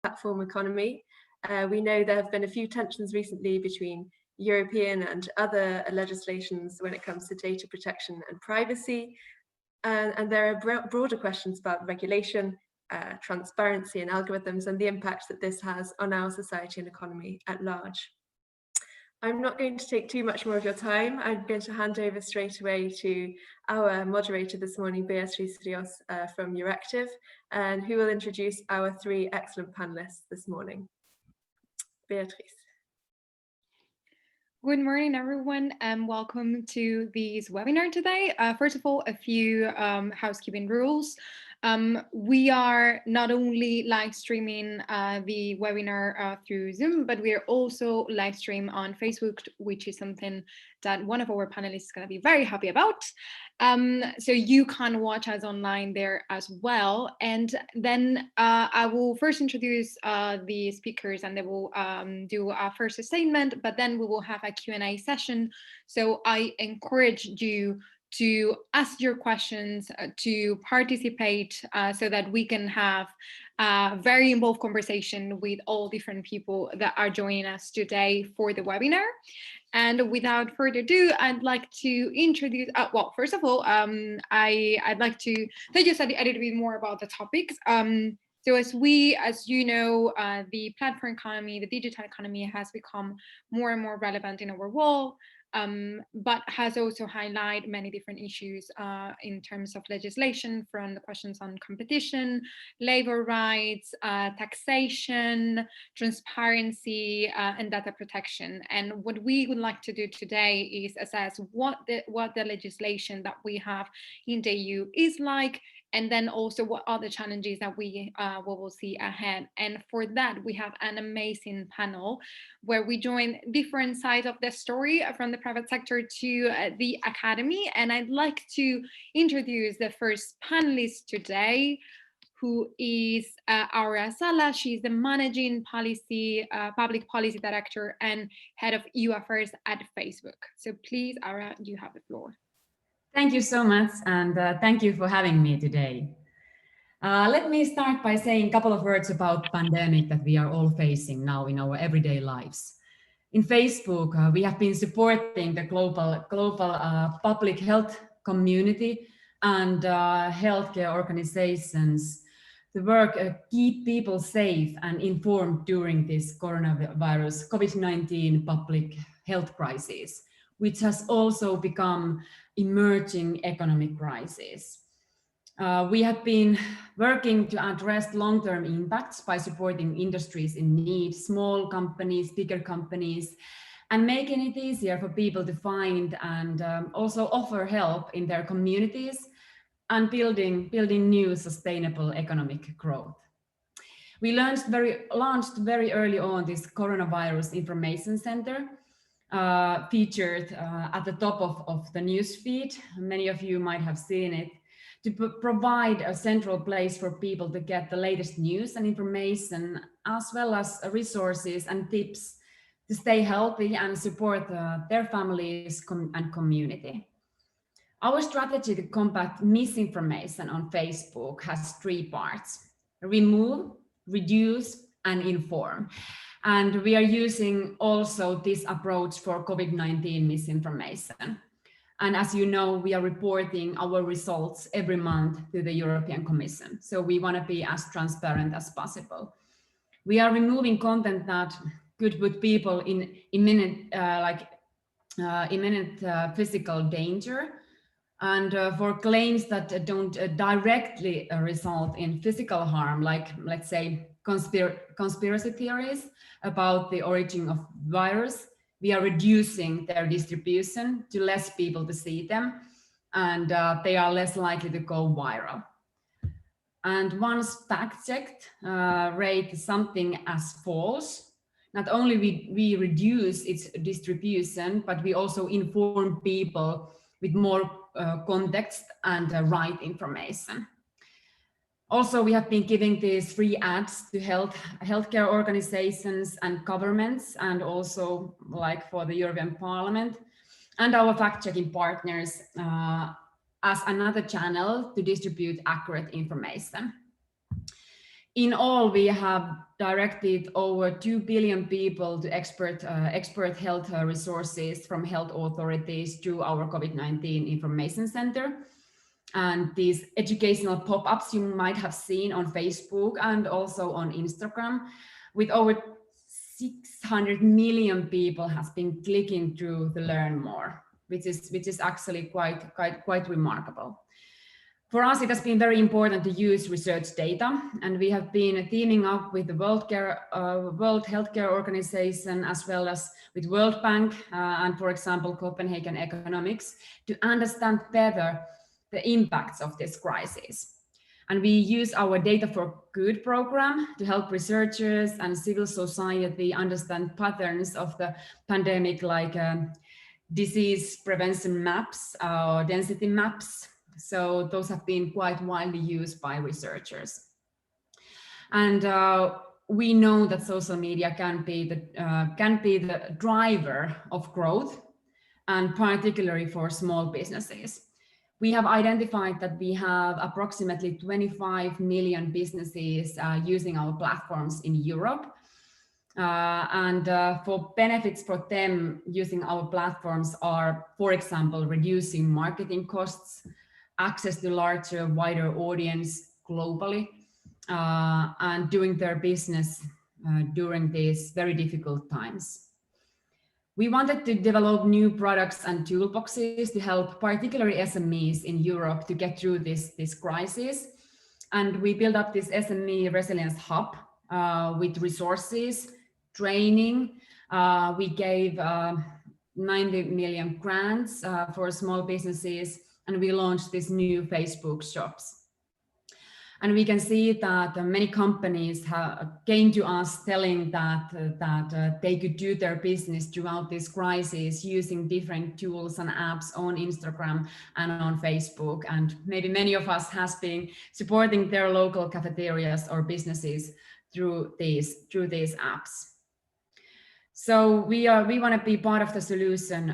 platform economy. We know there have been a few tensions recently between European and other legislations when it comes to data protection and privacy. And there are broader questions about regulation, transparency and algorithms, and the impact that this has on our society and economy at large. I'm not going to take too much more of your time. I'm going to hand over straight away to our moderator this morning, Beatriz Rios from Euractiv, and who will introduce our three excellent panelists this morning. Beatriz. Good morning, everyone, and welcome to this webinar today. First of all, a few housekeeping rules. We are not only live streaming the webinar through Zoom, but we are also live stream on Facebook, which is something that one of our panelists is going to be very happy about. So you can watch us online there as well. And then I will first introduce the speakers, and they will do a first statement, but then we will have a Q&A session. So I encourage you to ask your questions, to participate, so that we can have a very involved conversation with all different people that are joining us today for the webinar. And without further ado, I'd like to introduce, well, first of all, I'd like to tell you a little bit more about the topics. So as you know, the platform economy, the digital economy has become more and more relevant in our world. But has also highlighted many different issues in terms of legislation, from the questions on competition, labor rights, taxation, transparency, and data protection. And what we would like to do today is assess what the legislation that we have in the EU is like, and then also what are the challenges that we will see ahead. And for that, we have an amazing panel where we join different sides of the story, from the private sector to the academy. And I'd like to introduce the first panelist today, who is Aura Sala. She's the Managing Public Policy Director and Head of EU Affairs at Facebook. So please, Aura, you have the floor. Thank you so much, and thank you for having me today. Let me start by saying a couple of words about pandemic that we are all facing now in our everyday lives. In Facebook, we have been supporting the global public health community and healthcare organizations to work keep people safe and informed during this coronavirus COVID-19 public health crisis, which has also become emerging economic crisis. We have been working to address long-term impacts by supporting industries in need, small companies, bigger companies, and making it easier for people to find and also offer help in their communities and building new sustainable economic growth. We launched very early on this Coronavirus Information Center, featured at the top of the news feed. Many of you might have seen it, to provide a central place for people to get the latest news and information, as well as resources and tips to stay healthy and support their families and community. Our strategy to combat misinformation on Facebook has three parts: remove, reduce, and inform. And we are using also this approach for COVID-19 misinformation. And as you know, we are reporting our results every month to the European Commission. So we want to be as transparent as possible. We are removing content that could put people in imminent physical danger. And for claims that don't directly result in physical harm, like, let's say, conspiracy theories about the origin of virus, we are reducing their distribution to less people to see them, and they are less likely to go viral. And once fact-checked, rate something as false, not only we reduce its distribution, but we also inform people with more context and right information. Also, we have been giving these free ads to healthcare organizations and governments, and also like for the European Parliament and our fact-checking partners as another channel to distribute accurate information. In all, we have directed over 2 billion people to expert health resources from health authorities to our COVID-19 Information Center. And these educational pop-ups you might have seen on Facebook and also on Instagram, with over 600 million people has been clicking through to learn more, which is actually quite remarkable. For us, it has been very important to use research data, and we have been teaming up with the World Healthcare Organization, as well as with World Bank and, for example, Copenhagen Economics, to understand better the impacts of this crisis. And we use our Data for Good program to help researchers and civil society understand patterns of the pandemic, like disease prevention maps or density maps. So those have been quite widely used by researchers. And we know that social media can be the driver of growth, and particularly for small businesses. We have identified that we have approximately 25 million businesses using our platforms in Europe. For benefits for them, using our platforms are, for example, reducing marketing costs, access to larger, wider audience globally, and doing their business during these very difficult times. We wanted to develop new products and toolboxes to help particularly SMEs in Europe to get through this crisis. And we built up this SME Resilience Hub with resources, training. We gave 90 million grants for small businesses, and we launched these new Facebook shops. And we can see that many companies came to us telling that they could do their business throughout this crisis using different tools and apps on Instagram and on Facebook. And maybe many of us has been supporting their local cafeterias or businesses through these apps. So we want to be part of the solution,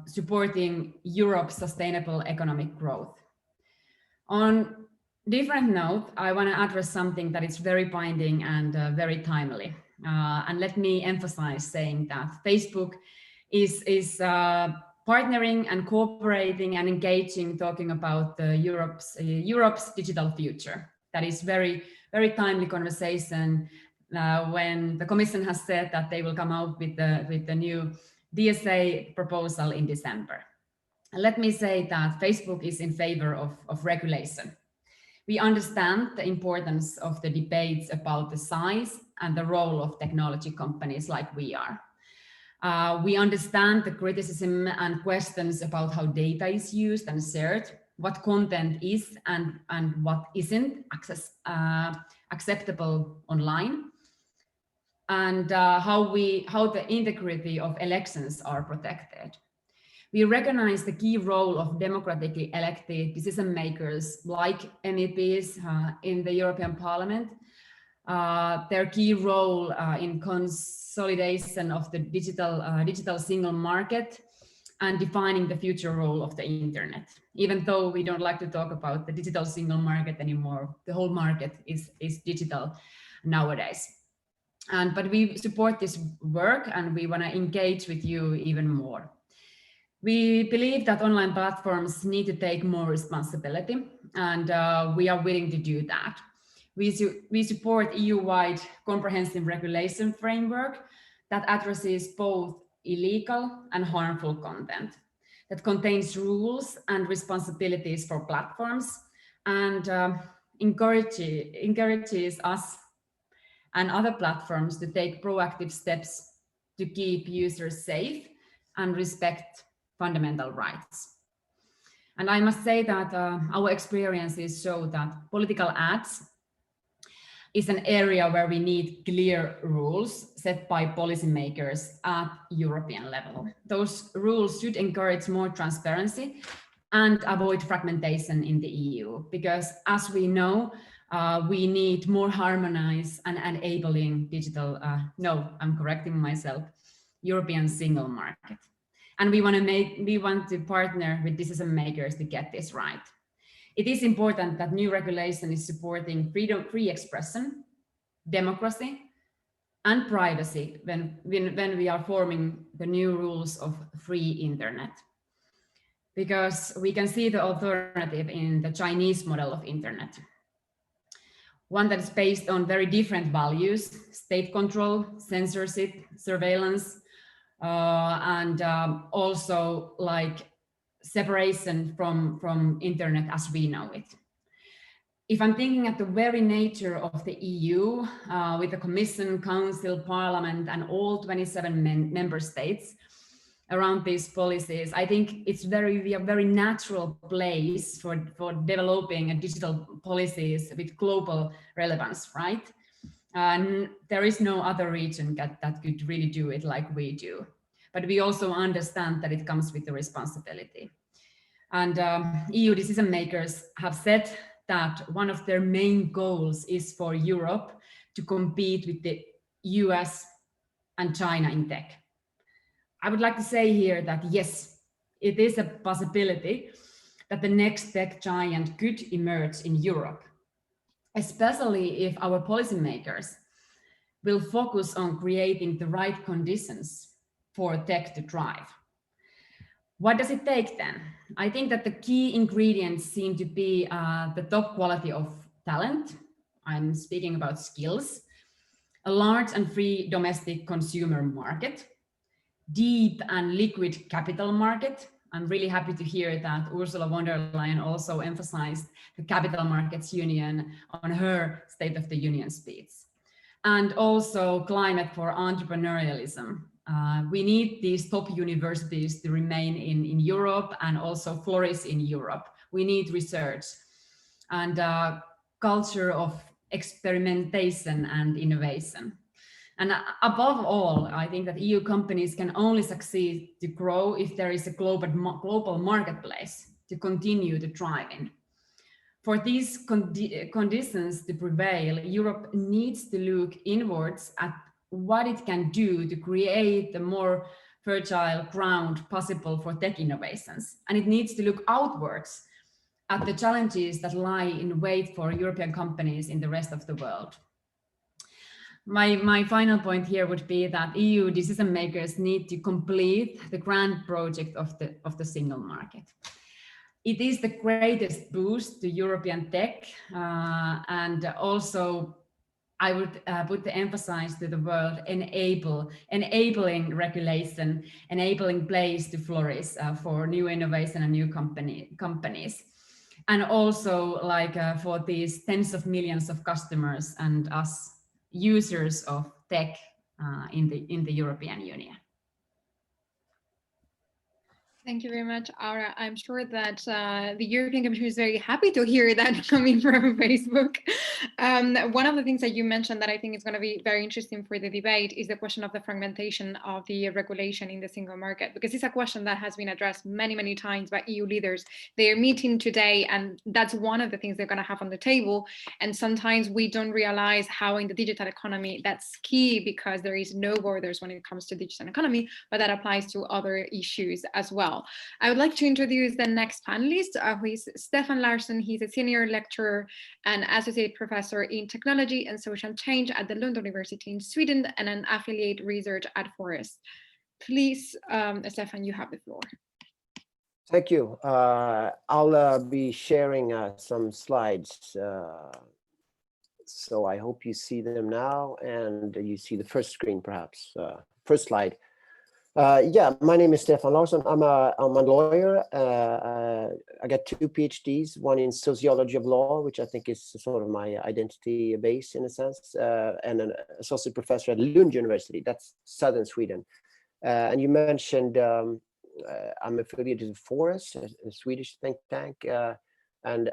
supporting Europe's sustainable economic growth. On different note, I want to address something that is very binding and very timely. And let me emphasize saying that Facebook is partnering and cooperating and engaging, talking about Europe's digital future. That is very, very timely conversation when the Commission has said that they will come out with the new DSA proposal in December. And let me say that Facebook is in favor of regulation. We understand the importance of the debates about the size and the role of technology companies like we are. We understand the criticism and questions about how data is used and shared, what content is and what isn't acceptable online, and how the integrity of elections are protected. We recognize the key role of democratically elected decision makers like MEPs in the European Parliament, their key role in consolidation of the digital single market and defining the future role of the internet. Even though we don't like to talk about the digital single market anymore, the whole market is digital nowadays. But we support this work and we want to engage with you even more. We believe that online platforms need to take more responsibility, and we are willing to do that. We support EU-wide comprehensive regulation framework that addresses both illegal and harmful content, that contains rules and responsibilities for platforms, and encourages us and other platforms to take proactive steps to keep users safe and respect fundamental rights. And I must say that our experiences show that political ads is an area where we need clear rules set by policymakers at European level. Those rules should encourage more transparency and avoid fragmentation in the EU, because as we know, we need more harmonized and enabling digital, I'm correcting myself, European single market. And we want to partner with decision makers to get this right. It is important that new regulation is supporting free expression democracy, and privacy when we are forming the new rules of free internet. Because we can see the alternative in the Chinese model of internet. One that is based on very different values: state control, censorship, surveillance, and also like separation from internet as we know it. If I'm thinking at the very nature of the EU, with the Commission, Council, Parliament, and all 27 member states around these policies, I think it's we are very natural place for developing a digital policies with global relevance, right? And there is no other region that could really do it like we do. But we also understand that it comes with the responsibility. And EU decision makers have said that one of their main goals is for Europe to compete with the US and China in tech. I would like to say here that yes, it is a possibility that the next tech giant could emerge in Europe, especially if our policymakers will focus on creating the right conditions for tech to thrive. What does it take then? I think that the key ingredients seem to be the top quality of talent. I'm speaking about skills, a large and free domestic consumer market, deep and liquid capital market. I'm really happy to hear that Ursula von der Leyen also emphasized the Capital Markets Union on her State of the Union speech. And also climate for entrepreneurialism. We need these top universities to remain in Europe and also flourish in Europe. We need research and culture of experimentation and innovation. And above all, I think that EU companies can only succeed to grow if there is a global marketplace to continue to thrive in. For these conditions to prevail, Europe needs to look inwards at what it can do to create a more fertile ground possible for tech innovations. And it needs to look outwards at the challenges that lie in wait for European companies in the rest of the world. My final point here would be that EU decision makers need to complete the grand project of the single market. It is the greatest boost to European tech, and also I would put the emphasis to the word enabling regulation, enabling place to flourish for new innovation and new companies. And also like for these tens of millions of customers and us users of tech in the European Union. Thank you very much, Aura. I'm sure that the European Commission is very happy to hear that coming from Facebook. One of the things that you mentioned that I think is going to be very interesting for the debate is the question of the fragmentation of the regulation in the single market, because it's a question that has been addressed many, many times by EU leaders. They are meeting today, and that's one of the things they're going to have on the table. And sometimes we don't realize how in the digital economy that's key, because there is no borders when it comes to digital economy, but that applies to other issues as well. I would like to introduce the next panelist, who is Stefan Larson. He's a senior lecturer and associate professor in technology and social change at the Lund University in Sweden and an affiliate research at Heras. Please, Stefan, you have the floor. Thank you. I'll be sharing some slides. So I hope you see them now and you see the first screen, perhaps. First slide. Yeah, my name is Stefan Larson. I'm a lawyer. I got 2 PhDs, one in sociology of law, which I think is sort of my identity base in a sense, and an associate professor at Lund University, that's southern Sweden. And you mentioned I'm affiliated with Heras, a Swedish think tank. And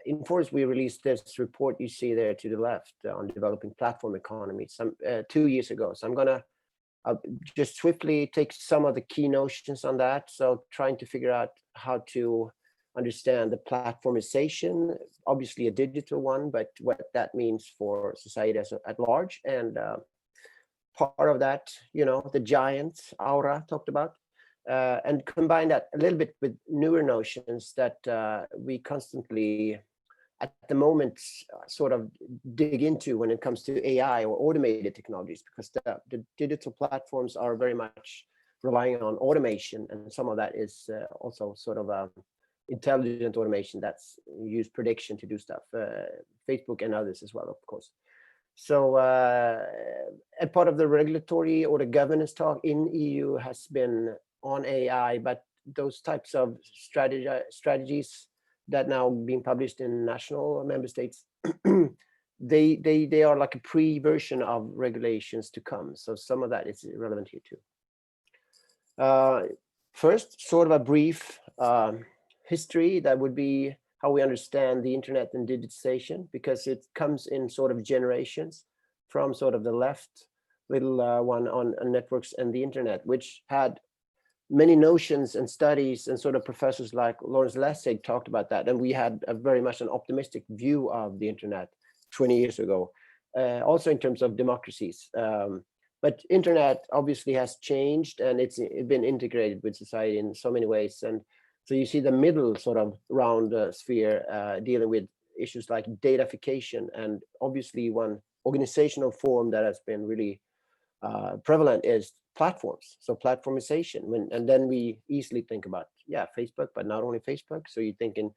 in Heras, we released this report you see there to the left on developing platform economy 2 years ago. So I'll just swiftly take some of the key notions on that. So trying to figure out how to understand the platformization, obviously a digital one, but what that means for society at large. And part of that, you know, the giants Aura talked about, and combine that a little bit with newer notions that we constantly at the moment sort of dig into when it comes to AI or automated technologies, because the digital platforms are very much relying on automation, and some of that is also sort of intelligent automation that's use prediction to do stuff. Facebook and others as well, of course. So a part of the regulatory or the governance talk in EU has been on AI, but those types of strategies that now being published in national member states, they are like a pre-version of regulations to come. So some of that is relevant here too. First, sort of a brief history that would be how we understand the internet and digitization, because it comes in sort of generations from sort of the left little one on networks and the internet, which had many notions and studies, and sort of professors like Lawrence Lessig talked about that. And we had a very much an optimistic view of the internet 20 years ago, also in terms of democracies. But internet obviously has changed, and it's been integrated with society in so many ways. And so you see the middle sort of round sphere dealing with issues like datafication, and obviously one organizational form that has been really prevalent is platforms. So platformization, and then we easily think about, yeah, Facebook, but not only Facebook. So you think in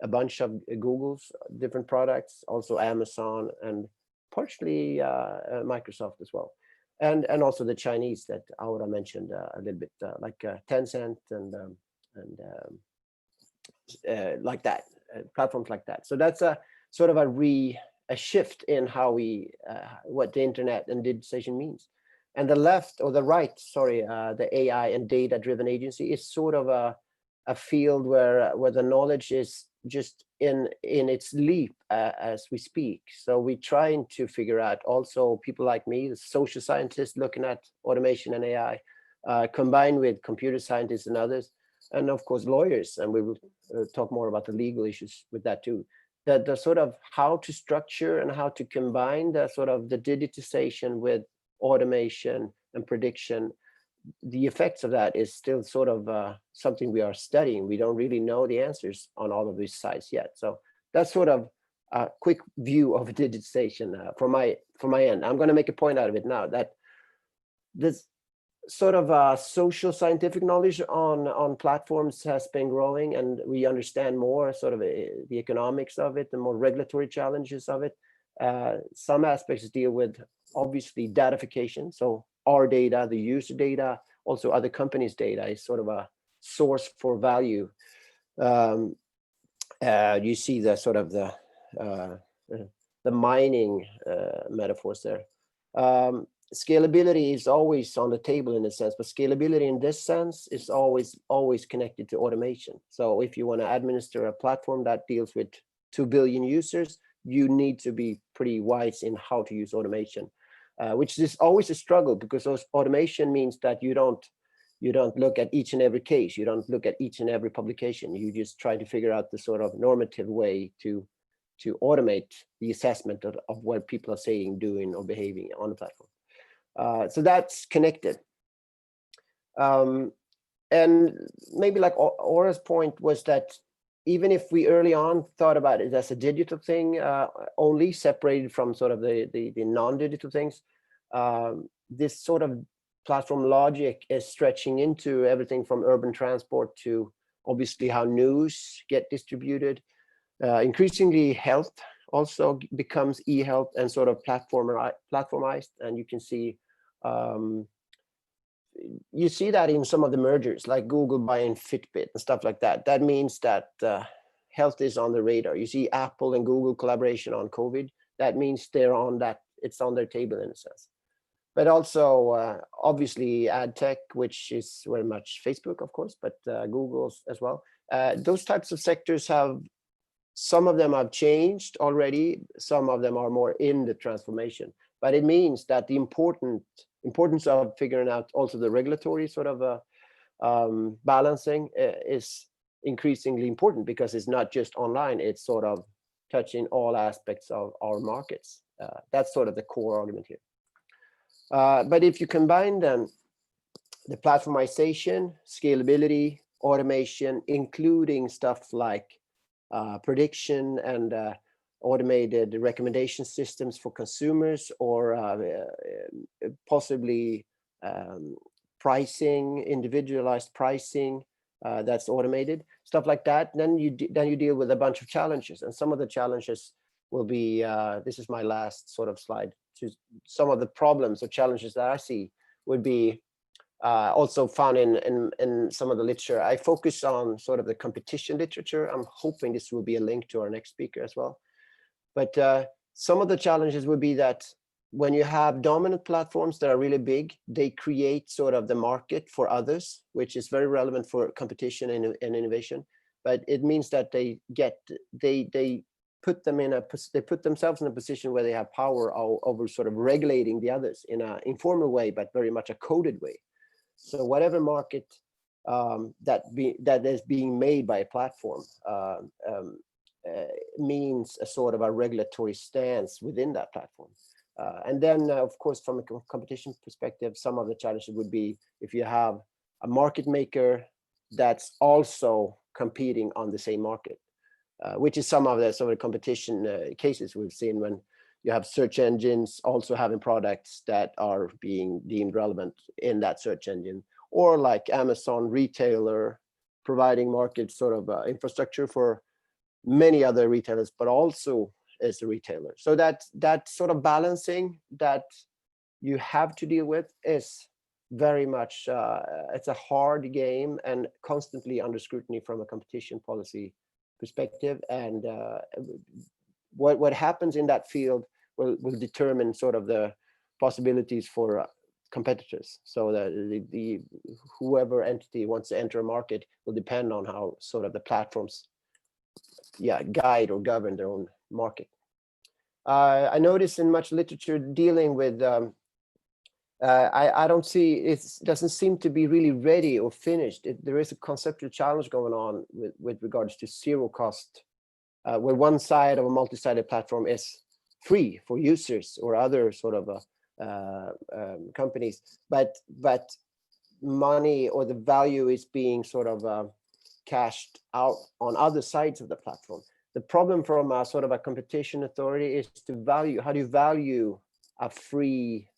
a bunch of Google's different products, also Amazon, and partially Microsoft as well. And also the Chinese that Aura mentioned a little bit, like Tencent and like that, platforms like that. So that's a sort of a shift in how we what the internet and digitization means. And the left, or the right, sorry, the AI and data-driven agency is sort of a field where the knowledge is just in its leap as we speak. So we're trying to figure out, also people like me, the social scientists looking at automation and AI, combined with computer scientists and others, and of course lawyers, and we will talk more about the legal issues with that too. The sort of how to structure and how to combine the sort of the digitization with automation and prediction. The effects of that is still sort of something we are studying. We don't really know the answers on all of these sides yet. So that's sort of a quick view of digitization from my end. I'm going to make a point out of it now, that this sort of social scientific knowledge on platforms has been growing, and we understand more sort of the economics of it, the more regulatory challenges of it. Some aspects deal with obviously datafication. So our data, the user data, also other companies' data is sort of a source for value. You see the sort of the mining metaphors there. Scalability is always on the table in a sense, but scalability in this sense is always connected to automation. So if you want to administer a platform that deals with 2 billion users, you need to be pretty wise in how to use automation, which is always a struggle, because automation means that you don't look at each and every case, you don't look at each and every publication, you just try to figure out the sort of normative way to automate the assessment of what people are saying, doing, or behaving on the platform. So that's connected. And maybe like Aura's point was that even if we early on thought about it as a digital thing, only separated from sort of the non-digital things, this sort of platform logic is stretching into everything from urban transport to obviously how news get distributed. Increasingly health also becomes e-health and sort of platformized, and you can see you see that in some of the mergers, like Google buying Fitbit and stuff like that. That means that health is on the radar. You see Apple and Google collaboration on COVID. That means they're on that, it's on their table in a sense. But also obviously ad tech, which is very much Facebook, of course, but Google's as well. Those types of sectors have, some of them have changed already. Some of them are more in the transformation. But it means that the importance of figuring out also the regulatory sort of balancing is increasingly important, because it's not just online, it's sort of touching all aspects of our markets. That's sort of the core argument here. But if you combine them, the platformization, scalability, automation, including stuff like prediction and automated recommendation systems for consumers, or possibly pricing, individualized pricing that's automated, stuff like that. Then you deal with a bunch of challenges, and some of the challenges will be, this is my last sort of slide, to some of the problems or challenges that I see would be also found in some of the literature. I focus on sort of the competition literature. I'm hoping this will be a link to our next speaker as well. But some of the challenges would be that when you have dominant platforms that are really big, they create sort of the market for others, which is very relevant for competition and innovation. But it means that they put themselves in a position where they have power over sort of regulating the others in an informal way, but very much a coded way. So whatever market that is being made by a platform means a sort of a regulatory stance within that platform. And then, of course, from a competition perspective, some of the challenges would be if you have a market maker that's also competing on the same market, which is some of the competition cases we've seen when you have search engines also having products that are being deemed relevant in that search engine, or like Amazon retailer providing market sort of infrastructure for many other retailers, but also as a retailer. So that sort of balancing that you have to deal with is very much, it's a hard game and constantly under scrutiny from a competition policy perspective. And what happens in that field will determine sort of the possibilities for competitors. So that the whoever entity wants to enter a market will depend on how sort of the platforms guide or govern their own market. I notice in much literature dealing with I don't see, it doesn't seem to be really ready or finished. There is a conceptual challenge going on with regards to zero cost, where one side of a multi-sided platform is free for users or other sort of companies, but money or the value is being sort of cashed out on other sides of the platform. The problem from a sort of a competition authority is to value, how do you value a free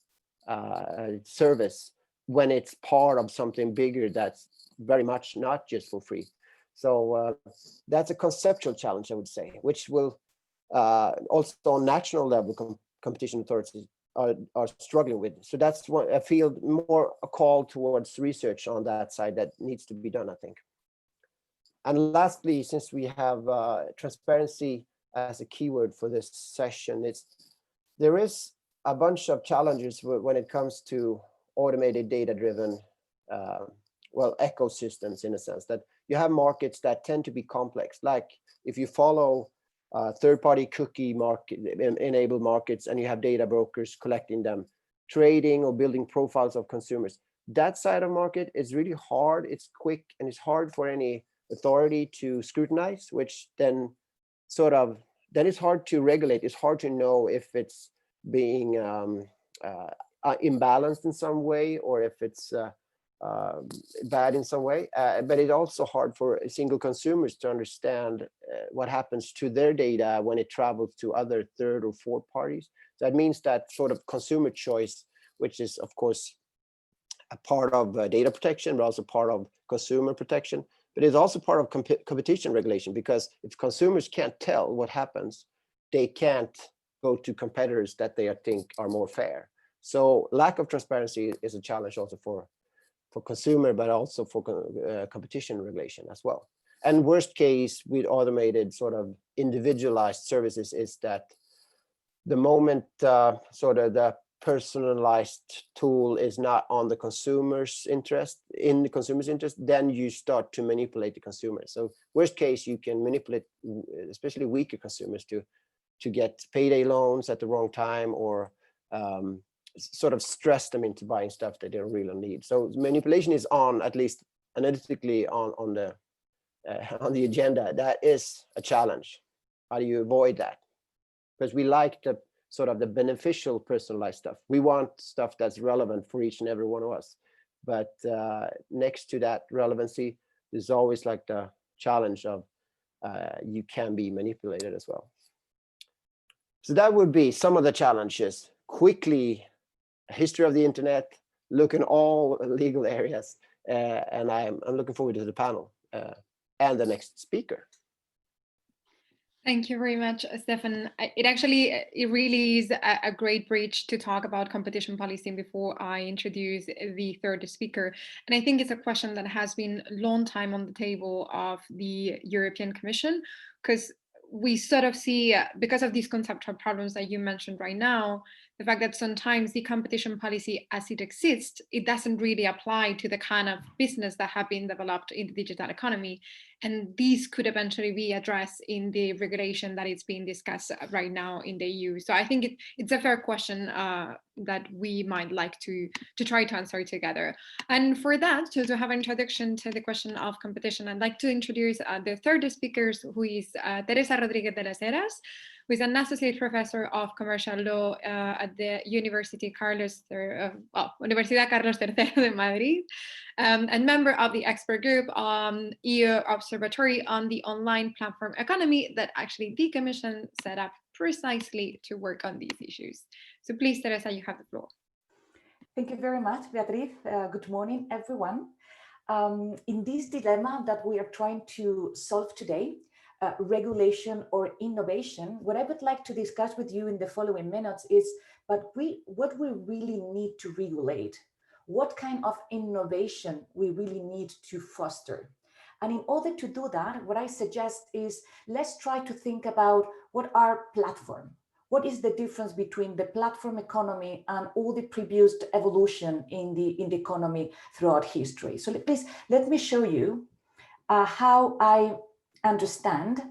service when it's part of something bigger that's very much not just for free. So that's a conceptual challenge, I would say, which will also on national level competition authorities are struggling with. So that's what I feel more a call towards research on that side that needs to be done, I think. And lastly, since we have transparency as a keyword for this session, there is a bunch of challenges when it comes to automated data-driven ecosystems, in a sense that you have markets that tend to be complex. Like if you follow third-party cookie market enabled markets and you have data brokers collecting them, trading or building profiles of consumers, that side of market is really hard. It's quick and it's hard for any authority to scrutinize, which then it's hard to regulate. It's hard to know if it's being imbalanced in some way or if it's bad in some way. But it's also hard for single consumers to understand what happens to their data when it travels to other third or fourth parties. So that means that sort of consumer choice, which is of course a part of data protection, but also part of consumer protection, but it's also part of competition regulation, because if consumers can't tell what happens, they can't go to competitors that they think are more fair. So lack of transparency is a challenge also for consumer, but also for competition regulation as well. And worst case with automated sort of individualized services is that the moment sort of the personalized tool is not on the consumer's interest, then you start to manipulate the consumer. So worst case, you can manipulate especially weaker consumers to get payday loans at the wrong time, or sort of stress them into buying stuff that they don't really need. So manipulation is on, at least analytically, on the agenda. That is a challenge. How do you avoid that? Because we like the sort of the beneficial personalized stuff. We want stuff that's relevant for each and every one of us. But next to that relevancy, there's always like the challenge of you can be manipulated as well. So that would be some of the challenges. Quickly, history of the internet, look in all legal areas, and I'm looking forward to the panel and the next speaker. Thank you very much, Stefan. It really is a great bridge to talk about competition policy before I introduce the third speaker. And I think it's a question that has been a long time on the table of the European Commission, because we sort of see, because of these conceptual problems that you mentioned right now, the fact that sometimes the competition policy as it exists, it doesn't really apply to the kind of business that have been developed in the digital economy. And these could eventually be addressed in the regulation that is being discussed right now in the EU. So I think it's a fair question that we might like to try to answer together. And for that, to have an introduction to the question of competition, I'd like to introduce the third speaker, who is Teresa Rodriguez de las Heras, who is an associate professor of commercial law at the Universidad Carlos III de Madrid, and member of the expert group EU Observatory on the online platform economy that actually the Commission set up precisely to work on these issues. So please, Teresa, you have the floor. Thank you very much, Beatriz. Good morning, everyone. In this dilemma that we are trying to solve today, regulation or innovation, what I would like to discuss with you in the following minutes is what we really need to regulate, what kind of innovation we really need to foster. And in order to do that, what I suggest is let's try to think about what are platforms. What is the difference between the platform economy and all the previous evolution in the economy throughout history? So please, let me show you how I understand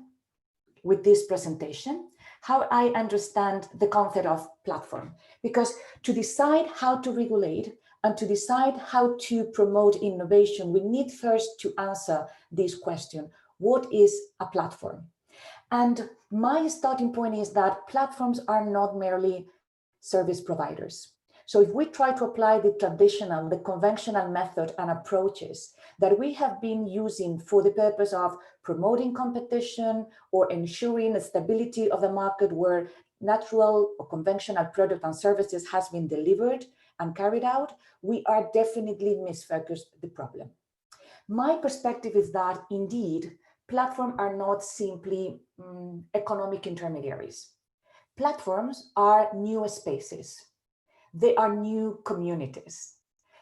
with this presentation, how I understand the concept of platform. Because to decide how to regulate and to decide how to promote innovation, we need first to answer this question: what is a platform? And my starting point is that platforms are not merely service providers. So if we try to apply the traditional, the conventional method and approaches that we have been using for the purpose of promoting competition or ensuring the stability of the market where natural or conventional product and services has been delivered and carried out, we are definitely misfocused the problem. My perspective is that indeed, platforms are not simply economic intermediaries. Platforms are new spaces. They are new communities.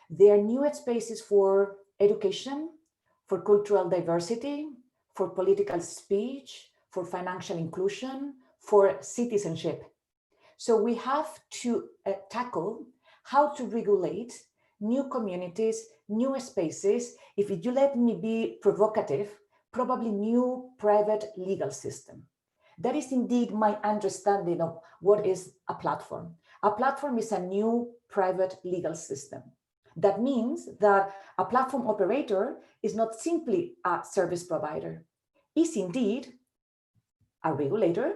They are new spaces for education, for cultural diversity, for political speech, for financial inclusion, for citizenship. So we have to tackle how to regulate new communities, new spaces. If you let me be provocative, probably new private legal system. That is indeed my understanding of what is a platform. A platform is a new private legal system. That means that a platform operator is not simply a service provider, is indeed a regulator,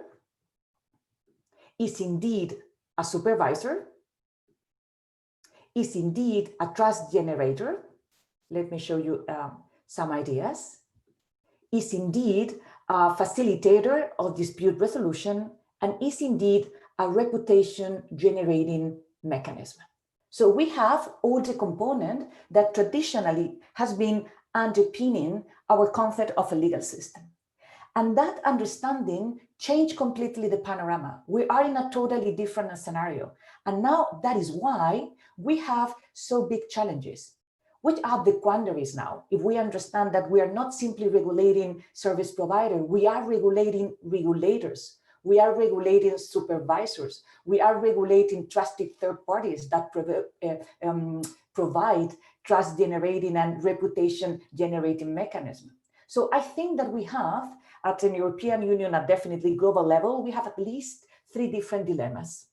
is indeed a supervisor, is indeed a trust generator. Let me show you some ideas. Is indeed a facilitator of dispute resolution, and is indeed a reputation generating mechanism. So we have all the component that traditionally has been underpinning our concept of a legal system. And that understanding changed completely the panorama. We are in a totally different scenario. And now that is why we have so big challenges. Which are the quandaries now? If we understand that we are not simply regulating service provider, we are regulating regulators. We are regulating supervisors. We are regulating trusted third parties that provide trust generating and reputation generating mechanism. So I think that we have at an European Union, at definitely global level, we have at least 3 different dilemmas.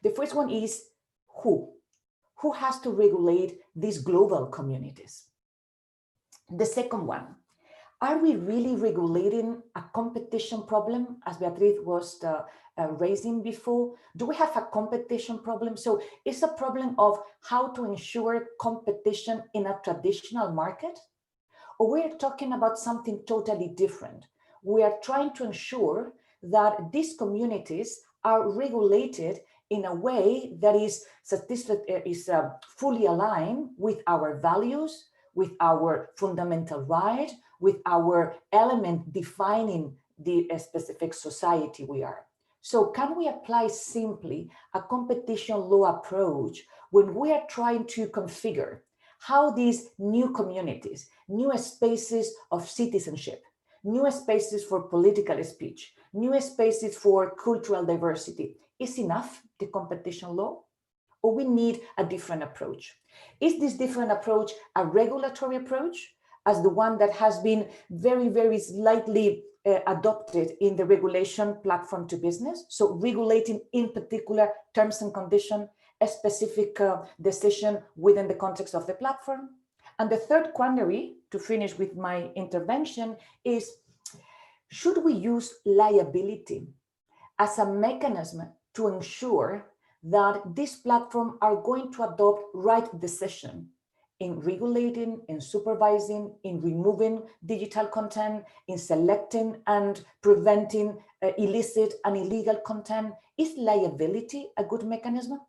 The first one is who? Who has to regulate these global communities? The second one, are we really regulating a competition problem, as Beatriz was raising before? Do we have a competition problem? So it's a problem of how to ensure competition in a traditional market? Or we're talking about something totally different. We are trying to ensure that these communities are regulated in a way that is fully aligned with our values, with our fundamental right, with our element defining the specific society we are. So can we apply simply a competition law approach when we are trying to configure how these new communities, new spaces of citizenship, new spaces for political speech, new spaces for cultural diversity, is enough, the competition law? Or we need a different approach? Is this different approach a regulatory approach, as the one that has been very, very slightly adopted in the regulation platform to business? So regulating in particular terms and conditions, a specific decision within the context of the platform. And the third quandary, to finish with my intervention, is should we use liability as a mechanism to ensure that these platforms are going to adopt right decision in regulating, in supervising, in removing digital content, in selecting and preventing illicit and illegal content? Is liability a good mechanism?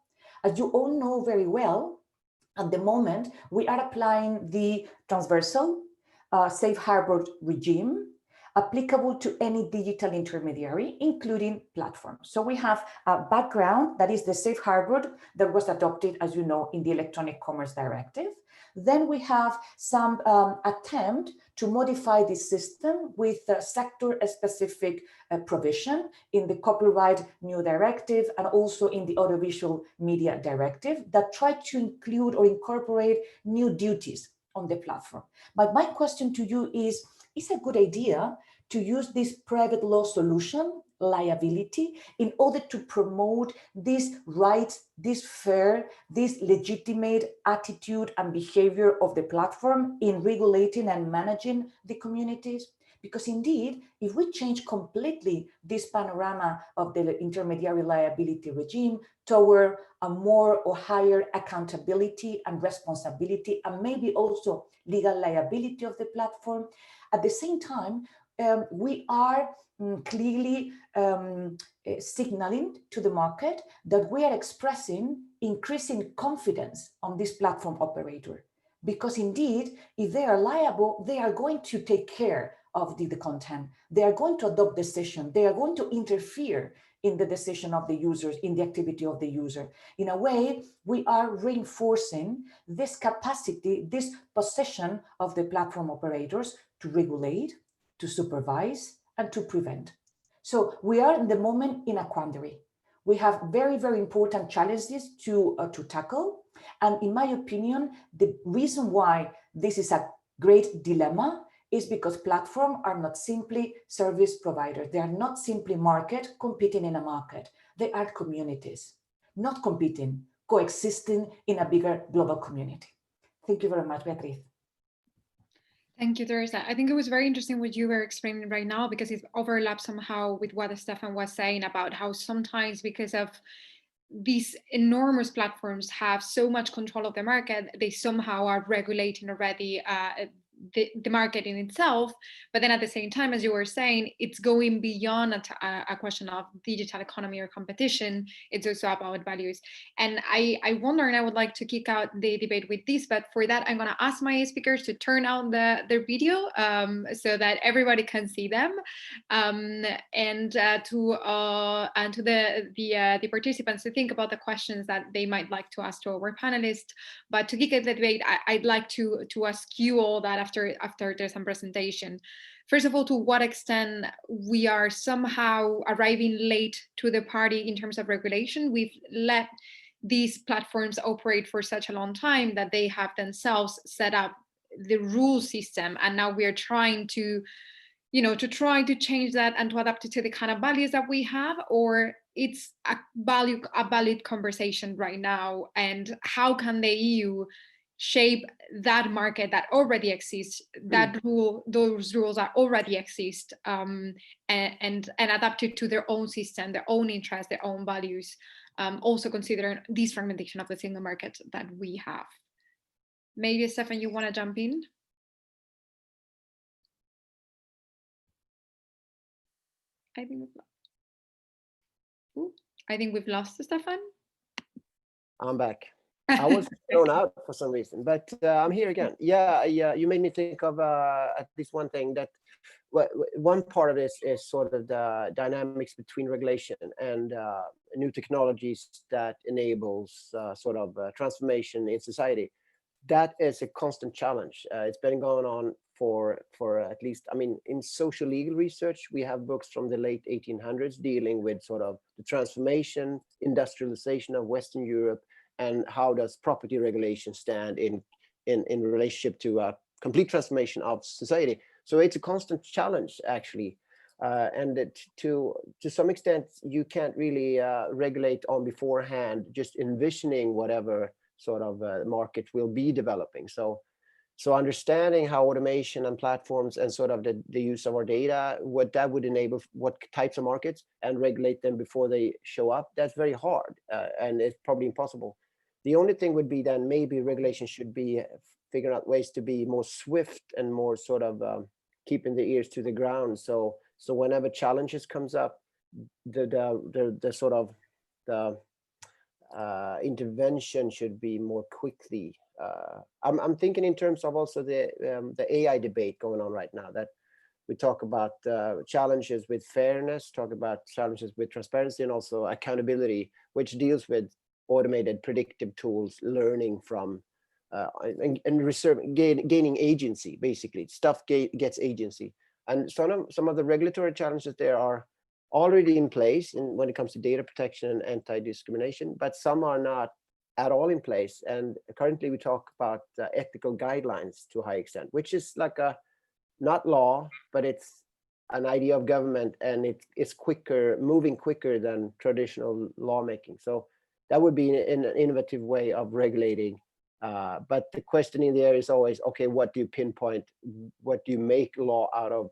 As you all know very well, at the moment, we are applying the transversal safe harbor regime applicable to any digital intermediary, including platforms. So we have a background that is the safe harbor that was adopted, as you know, in the Electronic Commerce Directive. Then we have some attempt to modify this system with sector-specific provision in the Copyright New Directive and also in the Audiovisual Media Directive that try to include or incorporate new duties on the platform. But my question to you is a good idea to use this private law solution, liability, in order to promote this right, this fair, this legitimate attitude and behavior of the platform in regulating and managing the communities? Because indeed, if we change completely this panorama of the intermediary liability regime toward a more or higher accountability and responsibility, and maybe also legal liability of the platform, at the same time, we are clearly signaling to the market that we are expressing increasing confidence on this platform operator. Because indeed, if they are liable, they are going to take care of the content. They are going to adopt decision. They are going to interfere in the decision of the users, in the activity of the user. In a way, we are reinforcing this capacity, this possession of the platform operators to regulate, to supervise, and to prevent. So we are in the moment in a quandary. We have very, very important challenges to tackle. And in my opinion, the reason why this is a great dilemma is because platforms are not simply service providers. They are not simply market competing in a market. They are communities, not competing, coexisting in a bigger global community. Thank you very much, Beatriz. Thank you, Teresa. I think it was very interesting what you were explaining right now, because it overlaps somehow with what Stefan was saying about how sometimes, because of these enormous platforms have so much control of the market, they somehow are regulating already the market in itself. But then at the same time, as you were saying, it's going beyond a question of digital economy or competition. It's also about values. And I wonder, and I would like to kick out the debate with this, but for that, I'm going to ask my speakers to turn on their video so that everybody can see them, and to the participants to think about the questions that they might like to ask to our panelists. But to kick out the debate, I'd like to ask you all that after there's some presentation. First of all, to what extent we are somehow arriving late to the party in terms of regulation. We've let these platforms operate for such a long time that they have themselves set up the rule system, and now we are trying to, try to change that and to adapt it to the kind of values that we have, or it's a valid conversation right now, and how can the EU shape that market that already exists, those rules that already exist, and adapt it to their own system, their own interests, their own values, also considering this fragmentation of the single market that we have. Maybe Stefan, you want to jump in? I think it's I think we've lost Stefan. I'm back. I was thrown out for some reason, but I'm here again. Yeah, you made me think of at least one thing, that one part of this is sort of the dynamics between regulation and new technologies that enables sort of transformation in society. That is a constant challenge. It's been going on for at least, I mean, in social legal research, we have books from the late 1800s dealing with sort of the transformation, industrialization of Western Europe, and how does property regulation stand in relationship to a complete transformation of society. So it's a constant challenge, actually. And to some extent, you can't really regulate on beforehand, just envisioning whatever sort of market will be developing. So understanding how automation and platforms and sort of the use of our data, what that would enable, what types of markets, and regulate them before they show up, that's very hard, and it's probably impossible. The only thing would be then maybe regulation should be figuring out ways to be more swift and more sort of keeping the ears to the ground. So whenever challenges comes up, the sort of the intervention should be more quickly. I'm thinking in terms of also the AI debate going on right now, that we talk about challenges with fairness, talk about challenges with transparency, and also accountability, which deals with automated predictive tools, learning from and gaining agency. Basically, stuff gets agency, and some of the regulatory challenges there are already in place when it comes to data protection and anti-discrimination, but some are not at all in place. And currently we talk about ethical guidelines to a high extent, which is like a not law, but it's an idea of government, and it's moving quicker than traditional lawmaking. So that would be an innovative way of regulating. But the question in there is always, okay, what do you pinpoint? What do you make law out of?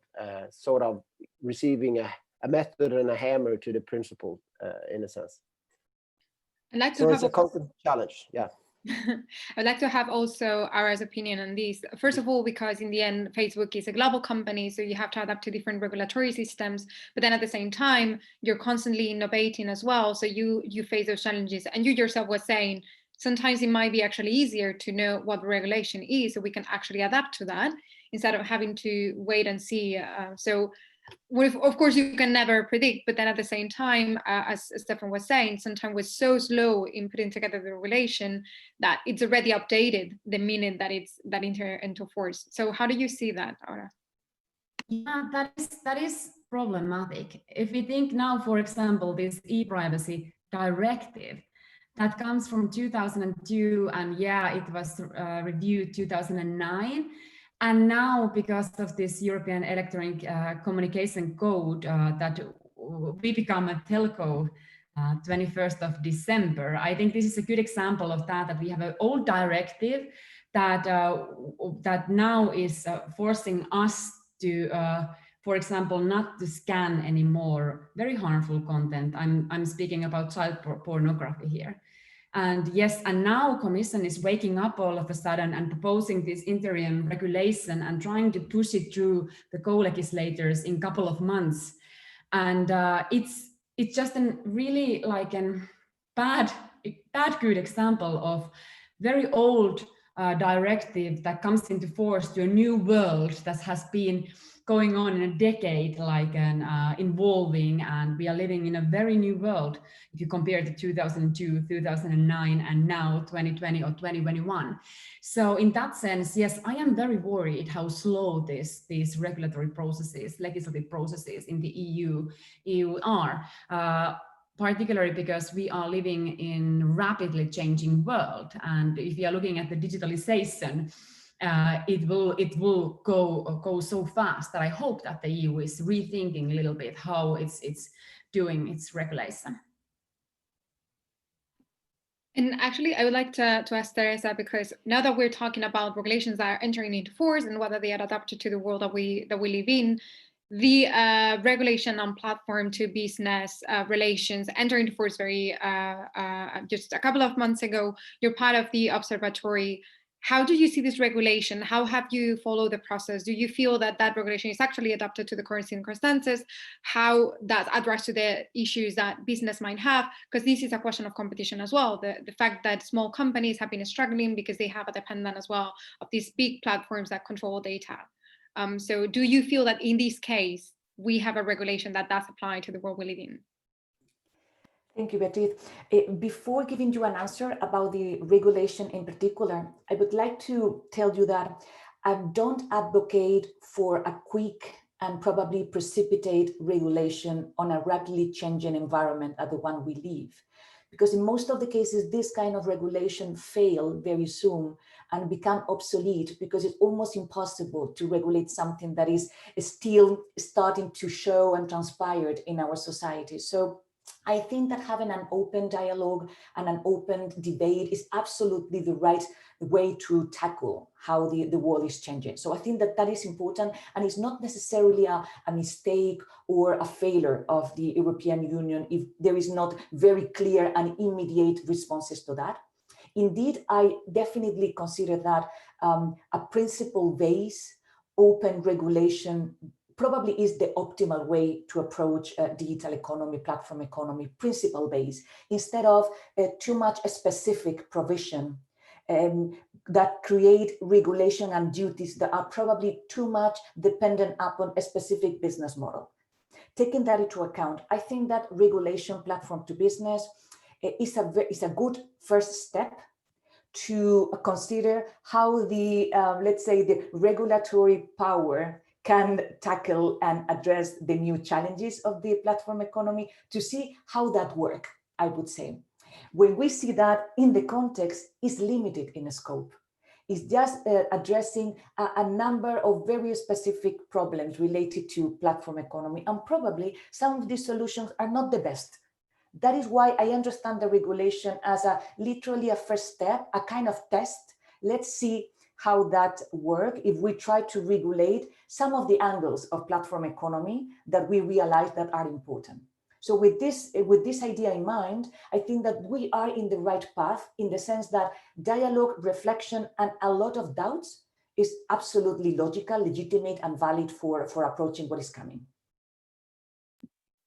Sort of receiving a method and a hammer to the principle, in a sense. I'd like to So have it's a constant challenge, yeah. I'd like to have also Ara's opinion on this. First of all, because in the end, Facebook is a global company, so you have to adapt to different regulatory systems. But then at the same time, you're constantly innovating as well. So you face those challenges. And you yourself was saying, sometimes it might be actually easier to know what the regulation is, so we can actually adapt to that instead of having to wait and see. Of course, you can never predict, but then at the same time, as Stefan was saying, sometimes we're so slow in putting together the regulation that it's already updated the minute that it's enter into force. So how do you see that, Ara? Yeah, that is problematic. If we think now, for example, this e-privacy directive that comes from 2002, and yeah, it was reviewed 2009. And now, because of this European Electronic Communication Code, that we become a telco 21st of December, I think this is a good example of that we have an old directive that that now is forcing us to, for example, not to scan anymore very harmful content. I'm speaking about child pornography here. And yes, and now Commission is waking up all of a sudden and proposing this interim regulation and trying to push it through the co-legislators in a couple of months. And it's just a really like a bad good example of very old directive that comes into force to a new world that has been going on in a decade, like evolving, and we are living in a very new world if you compare to 2002, 2009, and now 2020 or 2021. So in that sense, yes, I am very worried how slow these regulatory processes, legislative processes in the EU are, particularly because we are living in a rapidly changing world. And if you are looking at the digitalization, it will go so fast that I hope that the EU is rethinking a little bit how it's doing its regulation. And actually, I would like to ask Teresa, because now that we're talking about regulations that are entering into force and whether they are adapted to the world that we live in, the regulation on platform to business relations entering into force very just a couple of months ago. You're part of the Observatory. how do you see this regulation? How have you followed the process? Do you feel that that regulation is actually adapted to the current circumstances? How that address to the issues that business might have? Because this is a question of competition as well. The fact that small companies have been struggling because they have a dependent as well of these big platforms that control data. So do you feel that in this case, we have a regulation that does apply to the world we live in? Thank you, Beatriz. Before giving you an answer about the regulation in particular, I would like to tell you that I don't advocate for a quick and probably precipitate regulation on a rapidly changing environment as the one we live. Because in most of the cases, this kind of regulation fail very soon and become obsolete because it's almost impossible to regulate something that is still starting to show and transpire in our society. So I think that having an open dialogue and an open debate is absolutely the right way to tackle how the world is changing. So I think that that is important, and it's not necessarily a mistake or a failure of the European Union if there is not very clear and immediate responses to that. Indeed, I definitely consider that a principle-based open regulation probably is the optimal way to approach digital economy, platform economy, principle-based, instead of too much a specific provision that create regulation and duties that are probably too much dependent upon a specific business model. Taking that into account, I think that regulation platform to business is a good first step to consider how the, let's say, the regulatory power can tackle and address the new challenges of the platform economy, to see how that works, I would say. When we see that in the context is limited in scope, it's just addressing a number of very specific problems related to platform economy, and probably some of these solutions are not the best. That is why I understand the regulation as literally a first step, a kind of test. Let's see how that works if we try to regulate some of the angles of platform economy that we realize that are important. So with this idea in mind, I think that we are in the right path, in the sense that dialogue, reflection, and a lot of doubts is absolutely logical, legitimate, and valid for approaching what is coming.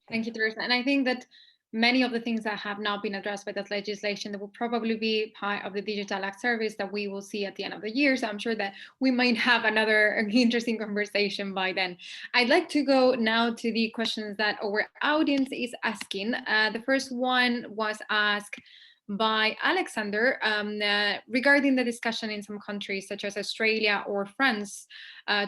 Thank you, Teresa. And I think that many of the things that have now been addressed by that legislation that will probably be part of the Digital Act service that we will see at the end of the year. So I'm sure that we might have another interesting conversation by then. I'd like to go now to the questions that our audience is asking. The first one was asked by Alexander regarding the discussion in some countries such as Australia or France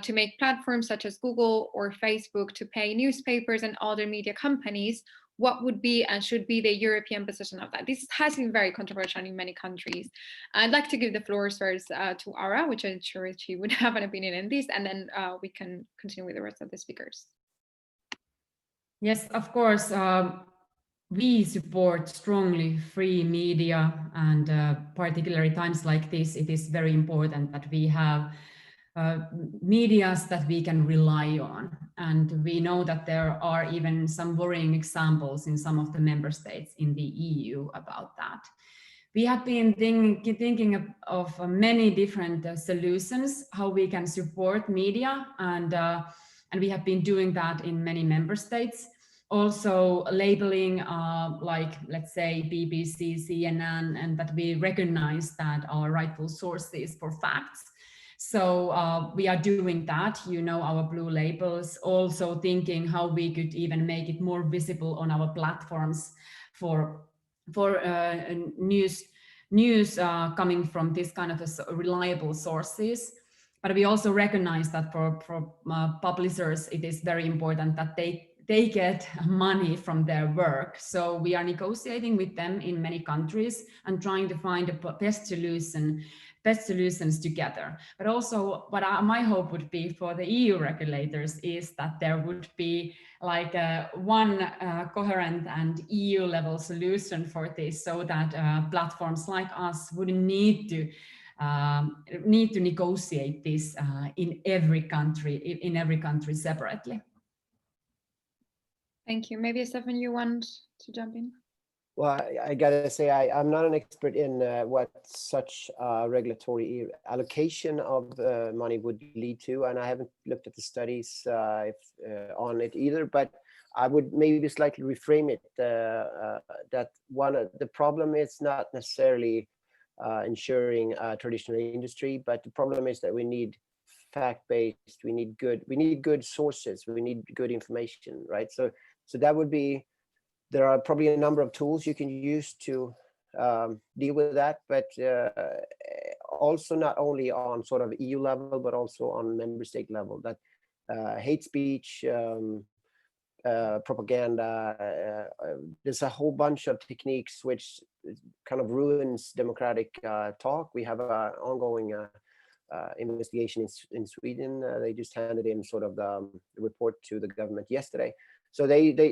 to make platforms such as Google or Facebook to pay newspapers and other media companies. What would be and should be the European position of that? This has been very controversial in many countries. I'd like to give the floor first to Ara, which I'm sure she would have an opinion in this, and then we can continue with the rest of the speakers. Yes, of course. We support strongly free media, and particularly times like this, it is very important that we have medias that we can rely on. And we know that there are even some worrying examples in some of the member states in the EU about that. We have been thinking of many different solutions, how we can support media, and we have been doing that in many member states. Also labeling like, let's say, BBC, CNN, and that we recognize that our rightful sources for facts. So we are doing that, you know, our blue labels, also thinking how we could even make it more visible on our platforms for news coming from this kind of reliable sources. But we also recognize that for publishers, it is very important that they get money from their work. So we are negotiating with them in many countries and trying to find the best solutions together. But also what my hope would be for the EU regulators is that there would be like one coherent and EU level solution for this, so that platforms like us wouldn't need to negotiate this in every country separately. Thank you. Maybe Stefan, you want to jump in? Well, I gotta say, I'm not an expert in what such regulatory allocation of money would lead to, and I haven't looked at the studies on it either. But I would maybe slightly reframe it that one of the problem is not necessarily ensuring traditional industry, but the problem is that we need fact-based, we need good sources, we need good information, right? So that would be. There are probably a number of tools you can use to deal with that, but also not only on sort of EU level, but also on member state level. That hate speech, propaganda, there's a whole bunch of techniques which kind of ruins democratic talk. We have an ongoing investigation in Sweden. They just handed in sort of the report to the government yesterday. So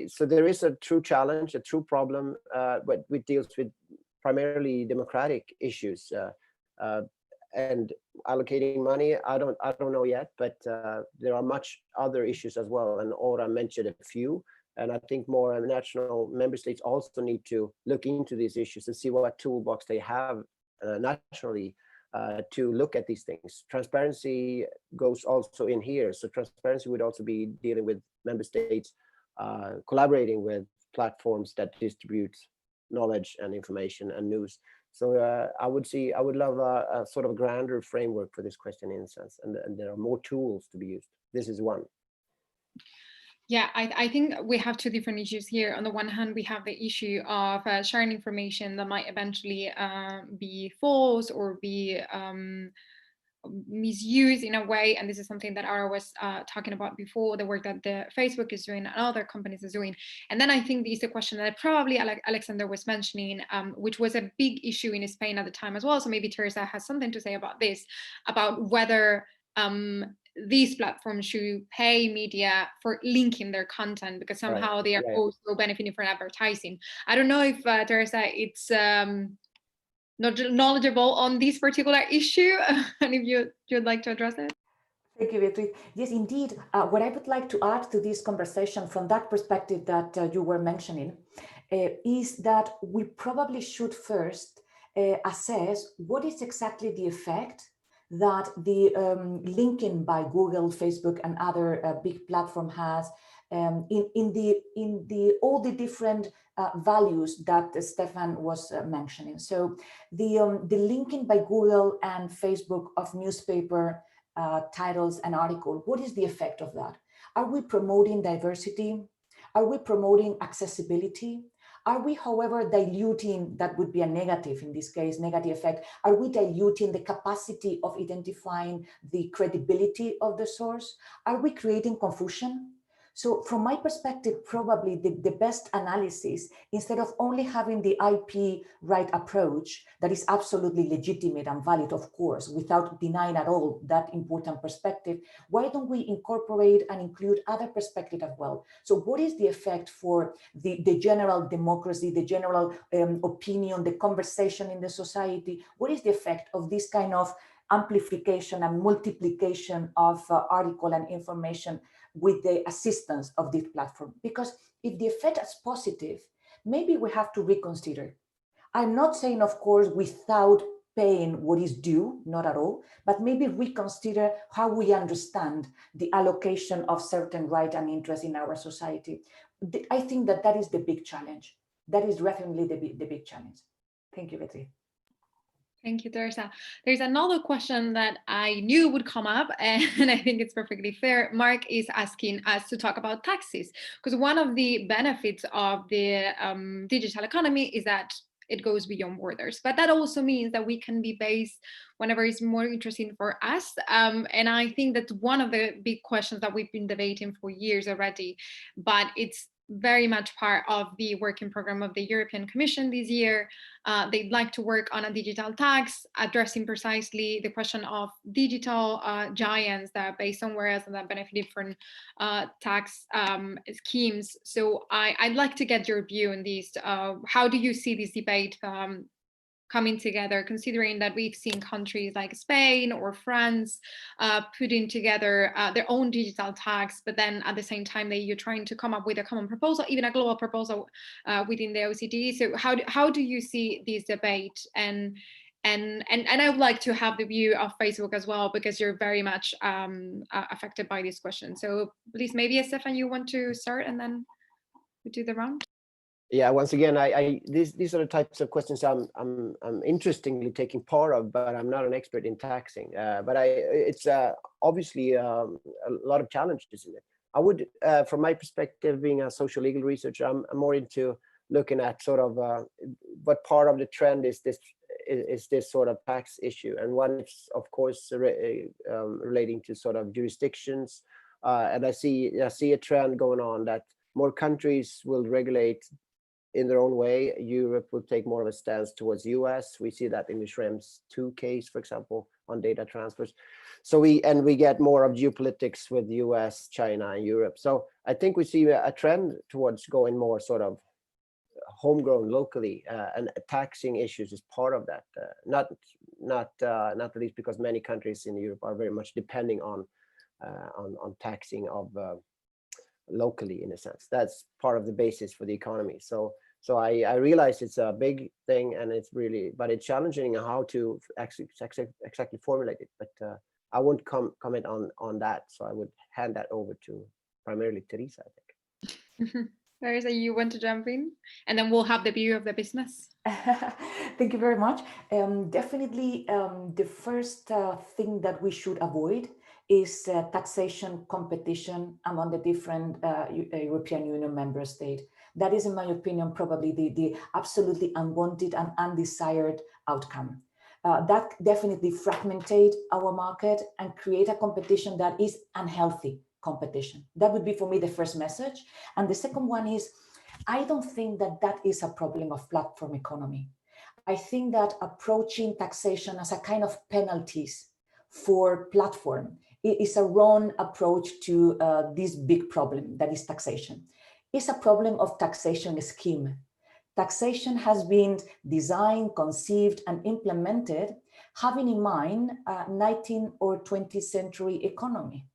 so there is a true challenge, a true problem, but it deals with primarily democratic issues and allocating money. I don't know yet, but there are much other issues as well. And Ora mentioned a few, and I think more national member states also need to look into these issues and see what toolbox they have nationally to look at these things. Transparency goes also in here. So transparency would also be dealing with member states collaborating with platforms that distribute knowledge and information and news. So I would love a sort of grander framework for this question in a sense, and there are more tools to be used. This is one. Yeah, I think we have two different issues here. On the one hand, we have the issue of sharing information that might eventually be false or be misused in a way, and this is something that Ara was talking about before, the work that the Facebook is doing and other companies are doing. And then I think there's the question that probably Alexander was mentioning, which was a big issue in Spain at the time as well. So maybe Teresa has something to say about this, about whether these platforms should pay media for linking their content, because somehow they are also benefiting from advertising. I don't know if Teresa, it's not knowledgeable on this particular issue, and if you'd like to address it. Thank you, Beatriz. Yes, indeed. What I would like to add to this conversation from that perspective that you were mentioning is that we probably should first assess what is exactly the effect that the linking by Google, Facebook, and other big platform has in all the different values that Stefan was mentioning. So the linking by Google and Facebook of newspaper titles and articles, what is the effect of that? Are we promoting diversity? Are we promoting accessibility? Are we, however, diluting, that would be a negative in this case, negative effect, are we diluting the capacity of identifying the credibility of the source? Are we creating confusion? So from my perspective, probably the best analysis, instead of only having the IP right approach, that is absolutely legitimate and valid, of course, without denying at all that important perspective, why don't we incorporate and include other perspectives as well? So what is the effect for the general democracy, the general opinion, the conversation in the society? What is the effect of this kind of amplification and multiplication of article and information with the assistance of this platform? Because if the effect is positive, maybe we have to reconsider. I'm not saying, of course, without paying what is due, not at all, but maybe reconsider how we understand the allocation of certain rights and interests in our society. I think that is the big challenge. That is definitely the big challenge. Thank you, Beatriz. Thank you, Teresa. There's another question that I knew would come up, and I think it's perfectly fair. Mark is asking us to talk about taxes, because one of the benefits of the digital economy is that it goes beyond borders. But that also means that we can be based whenever it's more interesting for us. And I think that's one of the big questions that we've been debating for years already, but it's very much part of the working program of the European Commission this year. They'd like to work on a digital tax, addressing precisely the question of digital giants that are based somewhere else and that benefited from tax schemes. So I'd like to get your view on this. How do you see this debate coming together, considering that we've seen countries like Spain or France putting together their own digital tax, but then at the same time you're trying to come up with a common proposal, even a global proposal within the OECD. So how do you see this debate? And I would like to have the view of Facebook as well, because you're very much affected by this question. So please, maybe Stefan, you want to start, and then we do the round. Yeah, once again, these are the types of questions I'm interestingly taking part of, but I'm not an expert in taxing. But it's obviously a lot of challenges in it. I would, from my perspective, being a social legal researcher, I'm more into looking at sort of what part of the trend is this sort of tax issue, and one is of course relating to sort of jurisdictions, and I see a trend going on that more countries will regulate in their own way. Europe will take more of a stance towards US. We see that in the Schrems 2 case, for example, on data transfers. So we get more of geopolitics with US, China, and Europe. So I think we see a trend towards going more sort of homegrown locally, and taxing issues is part of that. Not least because many countries in Europe are very much depending on taxing of locally, in a sense. That's part of the basis for the economy. So I realize it's a big thing, and it's really, but it's challenging how to exactly formulate it. But I won't comment on that. So I would hand that over to primarily Teresa, I think. Teresa, you want to jump in, and then we'll have the view of the business. Thank you very much. Definitely, the first thing that we should avoid is taxation competition among the different European Union member states. That is, in my opinion, probably the absolutely unwanted and undesired outcome. That definitely fragmentate our market and create a competition that is unhealthy competition. That would be for me the first message. And the second one is, I don't think that is a problem of platform economy. I think that approaching taxation as a kind of penalties for platform is a wrong approach to this big problem that is taxation. It's a problem of taxation scheme. Taxation has been designed, conceived, and implemented having in mind a 19th or 20th century economy.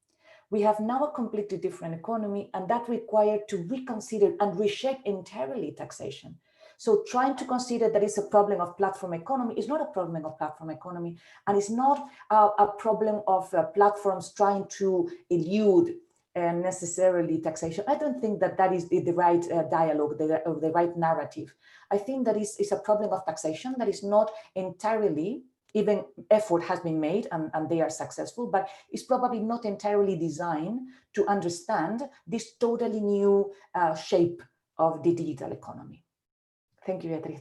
We have now a completely different economy, and that required to reconsider and reshape entirely taxation. So trying to consider that it's a problem of platform economy is not a problem of platform economy, and it's not a problem of platforms trying to elude necessarily taxation. I don't think that is the right dialogue, the right narrative. I think that is a problem of taxation that is not entirely, even effort has been made and they are successful, but it's probably not entirely designed to understand this totally new shape of the digital economy. Thank you, Beatriz.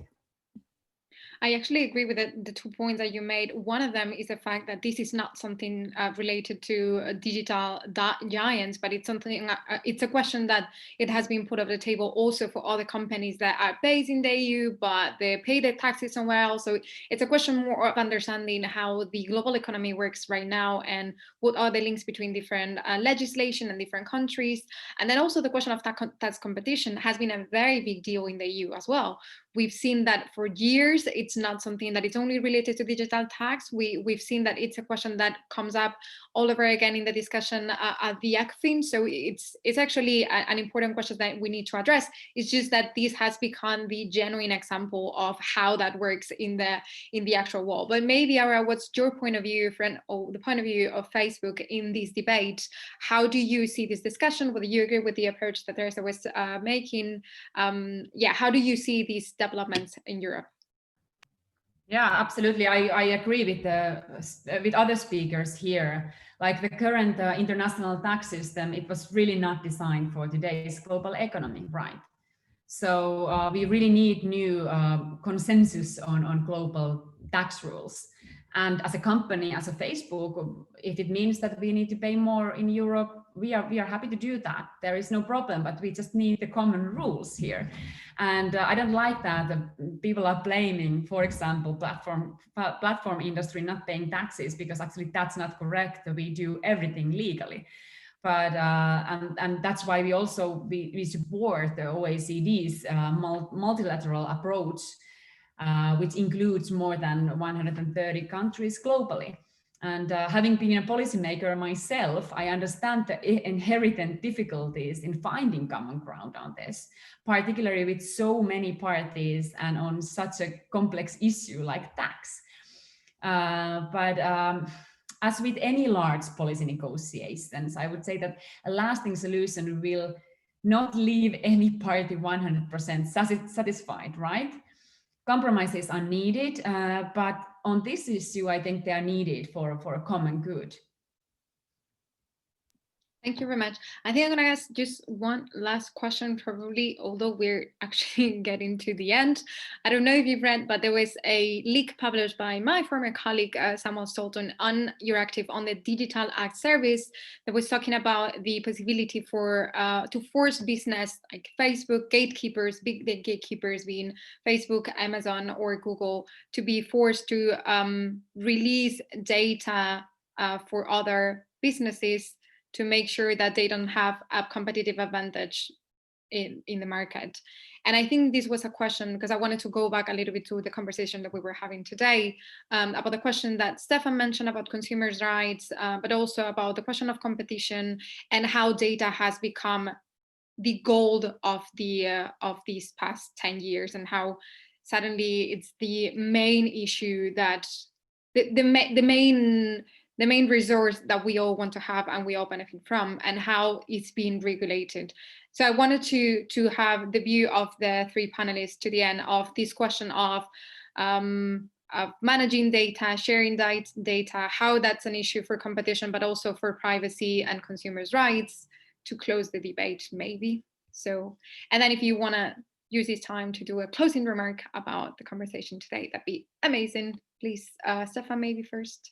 I actually agree with the 2 points that you made. One of them is the fact that this is not something related to digital giants, but it's something. It's a question that it has been put on the table also for other companies that are based in the EU, but they pay their taxes somewhere else. So it's a question more of understanding how the global economy works right now and what are the links between different legislation and different countries. And then also the question of tax competition has been a very big deal in the EU as well. We've seen that for years. It's not something that is only related to digital tax. We've seen that it's a question that comes up all over again in the discussion at the ECFIN. So it's actually an important question that we need to address. It's just that this has become the genuine example of how that works in the actual world. But maybe, Aura, what's your point of view, friend, or the point of view of Facebook in this debate? How do you see this discussion? Whether you agree with the approach that Teresa was making? How do you see these developments in Europe? Yeah, absolutely. I agree with other speakers here. Like the current international tax system, it was really not designed for today's global economy, right? So we really need new consensus on global tax rules. And as a company, as a Facebook, if it means that we need to pay more in Europe, we are happy to do that. There is no problem, but we just need the common rules here. And I don't like that people are blaming, for example, platform industry not paying taxes, because actually that's not correct. We do everything legally. But and that's why we also we support the OECD's multilateral approach. which includes more than 130 countries globally. And having been a policymaker myself, I understand the inherent difficulties in finding common ground on this, particularly with so many parties and on such a complex issue like tax. But as with any large policy negotiations, I would say that a lasting solution will not leave any party 100% satisfied, right? Compromises are needed, but on this issue, I think they are needed for a common good. Thank you very much. I think I'm going to ask just one last question, probably, although we're actually getting to the end. I don't know if you've read, but there was a leak published by my former colleague, Samuel Stolton, on Euractiv on the Digital Act Service that was talking about the possibility for to force business like Facebook, gatekeepers, big gatekeepers being Facebook, Amazon, or Google, to be forced to release data for other businesses to make sure that they don't have a competitive advantage in the market. And I think this was a question, because I wanted to go back a little bit to the conversation that we were having today about the question that Stefan mentioned about consumers' rights, but also about the question of competition and how data has become the gold of these past 10 years, and how suddenly it's the main issue that the main resource that we all want to have and we all benefit from, and how it's being regulated. So I wanted to have the view of the three panelists to the end of this question of managing data, sharing data, how that's an issue for competition, but also for privacy and consumers' rights, to close the debate, maybe. So, and then if you want to use this time to do a closing remark about the conversation today, that'd be amazing. Please, Stefan, maybe first.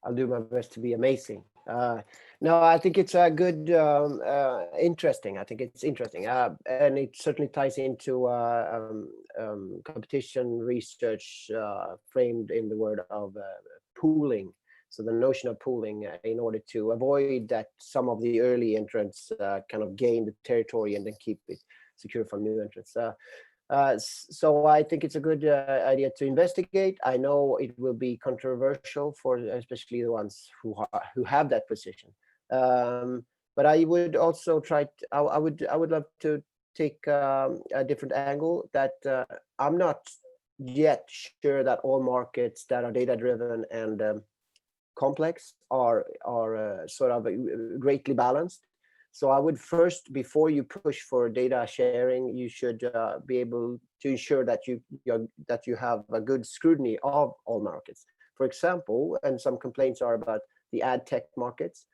I'll do my best to be amazing. No, I think it's a good, interesting. I think it's interesting, and it certainly ties into competition research framed in the word of pooling. So the notion of pooling in order to avoid that some of the early entrants kind of gain the territory and then keep it secure from new entrants. So I think it's a good idea to investigate. I know it will be controversial for especially the ones who have that position. But I would also try. I would love to take a different angle. That I'm not yet sure that all markets that are data driven and complex are sort of greatly balanced. So I would first, before you push for data sharing, you should be able to ensure that you have a good scrutiny of all markets. For example, and some complaints are about the ad tech markets,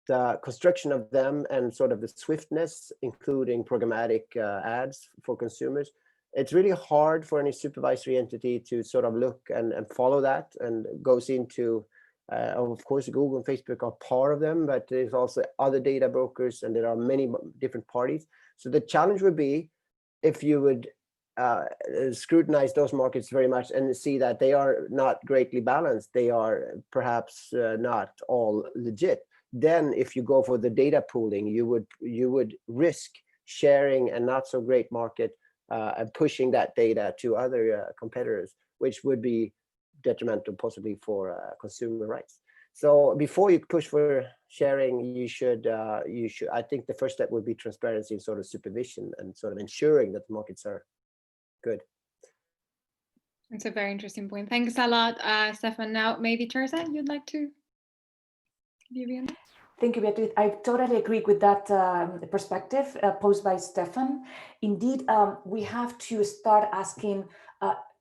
the construction of them and sort of the swiftness, including programmatic ads for consumers. It's really hard for any supervisory entity to sort of look and follow that, and goes into of course, Google and Facebook are part of them, but there's also other data brokers, and there are many different parties. So the challenge would be if you would scrutinize those markets very much and see that they are not greatly balanced, they are perhaps not all legit. Then if you go for the data pooling, you would risk sharing a not so great market and pushing that data to other competitors, which would be detrimental possibly for consumer rights. So before you push for sharing, you should I think the first step would be transparency and sort of supervision and sort of ensuring that the markets are good. It's a very interesting point. Thanks a lot, Stefan. Now maybe Teresa, you'd like to give you an... Thank you, Beatriz. I totally agree with that perspective posed by Stefan. Indeed, we have to start asking,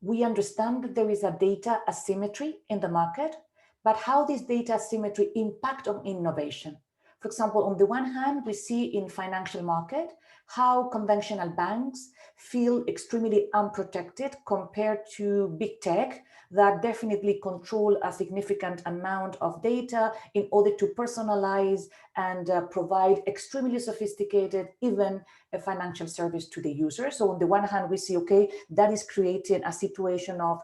we understand that there is a data asymmetry in the market, but how this data asymmetry impact on innovation? For example, on the one hand, we see in financial market how conventional banks feel extremely unprotected compared to big tech that definitely control a significant amount of data in order to personalize and provide extremely sophisticated, even a financial service to the user. So on the one hand, we see, okay, that is creating a situation of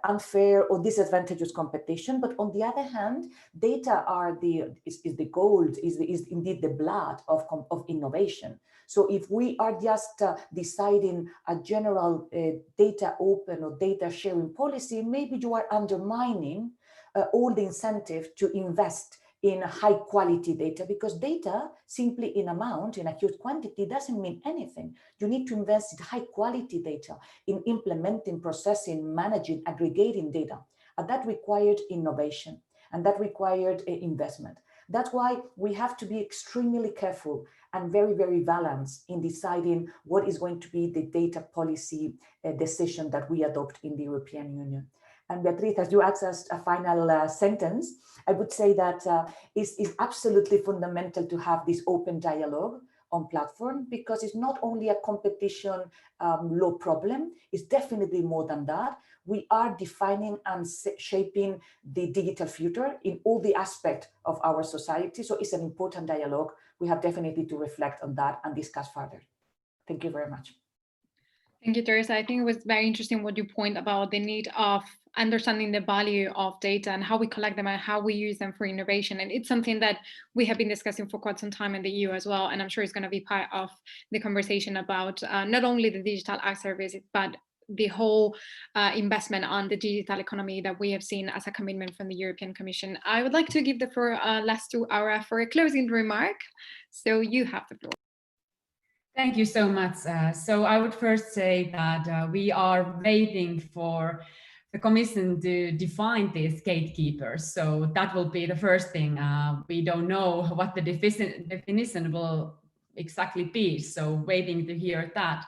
unfair or disadvantageous competition. But on the other hand, data are is the gold, is indeed the blood of innovation. So if we are just deciding a general data open or data sharing policy, maybe you are undermining all the incentive to invest in high quality data, because data simply in amount, in a huge quantity, doesn't mean anything. You need to invest in high quality data, in implementing, processing, managing, aggregating data. And that required innovation, and that required investment. That's why we have to be extremely careful and very, very balanced in deciding what is going to be the data policy decision that we adopt in the European Union. And Beatriz, as you asked us a final sentence, I would say that it's absolutely fundamental to have this open dialogue on platform, because it's not only a competition law problem, it's definitely more than that. We are defining and shaping the digital future in all the aspects of our society. So it's an important dialogue. We have definitely to reflect on that and discuss further. Thank you very much. Thank you, Teresa. I think it was very interesting what you point about the need of understanding the value of data and how we collect them and how we use them for innovation. And it's something that we have been discussing for quite some time in the EU as well. And I'm sure it's going to be part of the conversation about not only the Digital Act Service, but the whole investment on the digital economy that we have seen as a commitment from the European Commission. I would like to give the floor last to Aura for a closing remark. So you have the floor. Thank you so much. So I would first say that we are waiting for the Commission to define these gatekeepers. So that will be the first thing. We don't know what the definition will exactly be. So waiting to hear that.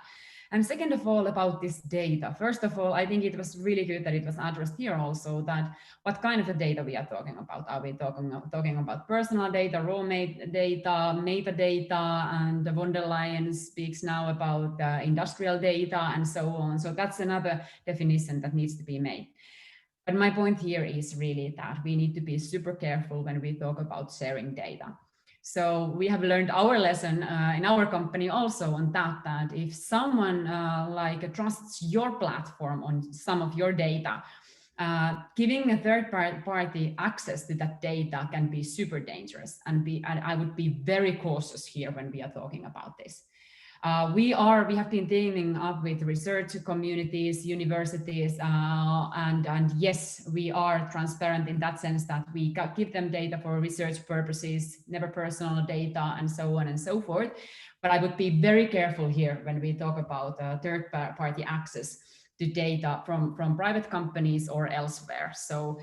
And second of all, about this data. First of all, I think it was really good that it was addressed here also, that what kind of a data we are talking about. Are we talking about personal data, raw data, metadata, and von der Leyen speaks now about industrial data and so on. So that's another definition that needs to be made. But my point here is really that we need to be super careful when we talk about sharing data. So we have learned our lesson in our company also on that if someone trusts your platform on some of your data, giving a third party access to that data can be super dangerous, and I would be very cautious here when we are talking about this. We have been teaming up with research communities, universities, and yes, we are transparent in that sense that we give them data for research purposes, never personal data, and so on and so forth. But I would be very careful here when we talk about third-party access to data from private companies or elsewhere. So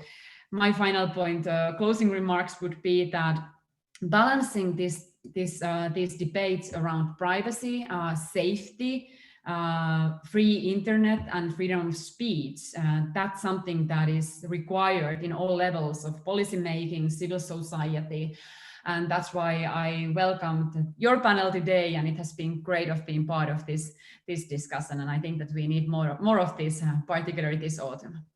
my final point, closing remarks would be that balancing these debates around privacy, safety, free internet, and freedom of speech, that's something that is required in all levels of policy making, civil society. And that's why I welcomed your panel today, and it has been great of being part of this discussion. And I think that we need more of this, particularly this autumn.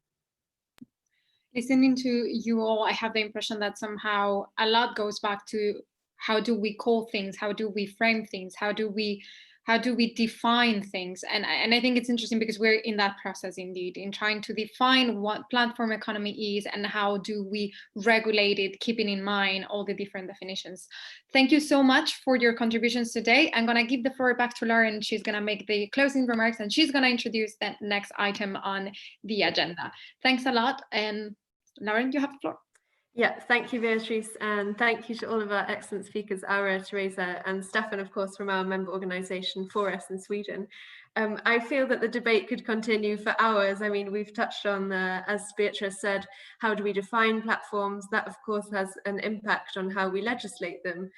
Listening to you all, I have the impression that somehow a lot goes back to how do we call things, how do we frame things, how do we define things, and I think it's interesting because we're in that process indeed, in trying to define what platform economy is and how do we regulate it, keeping in mind all the different definitions. Thank you so much for your contributions today. I'm going to give the floor back to Lauren. She's going to make the closing remarks and she's going to introduce the next item on the agenda. Thanks a lot, and Lauren, you have the floor. Yeah, thank you, Beatriz, and thank you to all of our excellent speakers, Aura, Teresa, and Stefan, of course, from our member organisation Heras in Sweden. I feel that the debate could continue for hours. I mean, we've touched on, as Beatriz said, how do we define platforms? That, of course, has an impact on how we legislate them.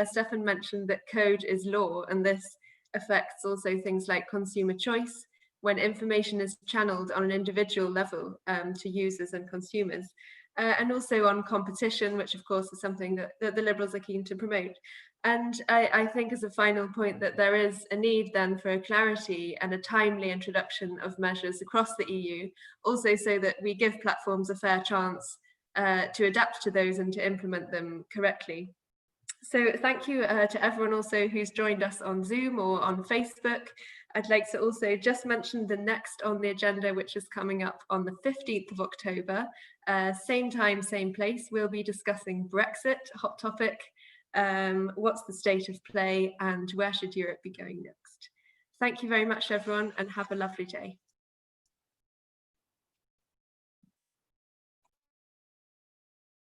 Stefan mentioned that code is law, and this affects also things like consumer choice, when information is channeled on an individual level to users and consumers. and also on competition, which of course is something that the Liberals are keen to promote. And I think as a final point that there is a need then for a clarity and a timely introduction of measures across the EU, also so that we give platforms a fair chance to adapt to those and to implement them correctly. So thank you to everyone also who's joined us on Zoom or on Facebook. I'd like to also just mention the next on the agenda, which is coming up on the 15th of October. Same time, same place. We'll be discussing Brexit, hot topic. What's the state of play and where should Europe be going next? Thank you very much, everyone, and have a lovely day.